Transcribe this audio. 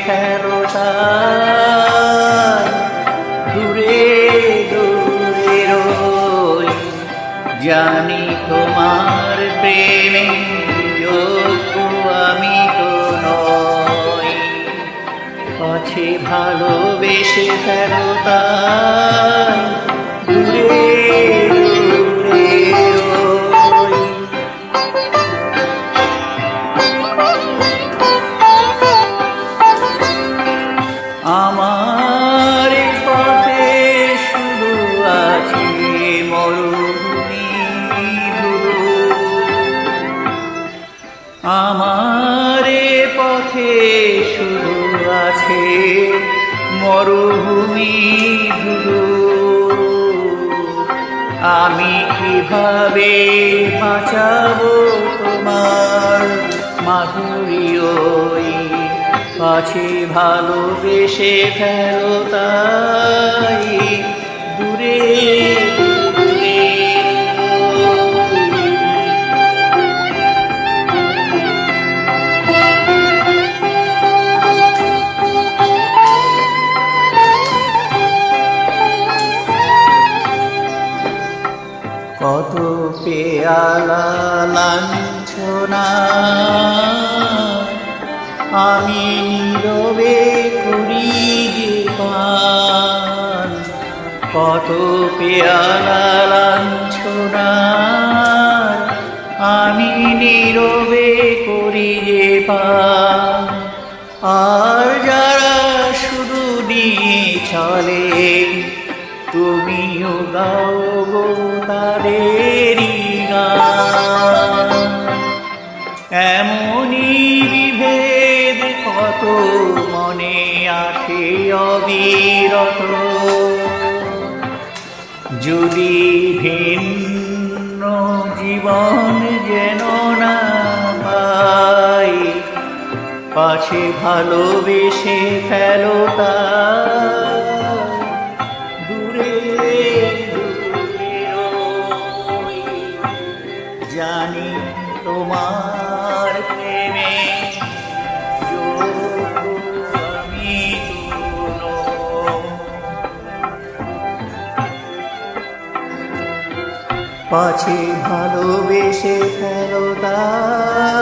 ফেলো তাই দূরে দূরে রই। জানি তোমার প্রেমে যোগ্য আমি তো নই, পাছে ভালোবেসে ফেলো তাই দূরে দূরে রই। আমার পথে শুধু আছে মরুভূমি ধুলো, আমার পথে শুধু আছে মরুভূমি ধুলো। আমি কিভাবে বাঁচাবো তোমার মাধুরী ওই, পাছে ভালোবেসে ফেলো তাই দূরে দূরে। কত পেয়ালা লাঞ্ছনা আমি নীরবে করি যে পান, কত পেয়ালা লাঞ্ছনা আমি নীরবে করি যে পান। আর যারা শুধু নিয়ে চলে তুমিও গাও গো তাদেরই গান। এমনই বিভেদ কত মনে আসে অবিরত, যদি ভিন্ন জীবন যেন না পাই, পাছে ভালোবেসে ফেলো তাই দূরে দূরে রই। জানি তোমার প্রেমে যোগ্য আমি তো নই, পাছে ভালোবেসে ফেলো তাই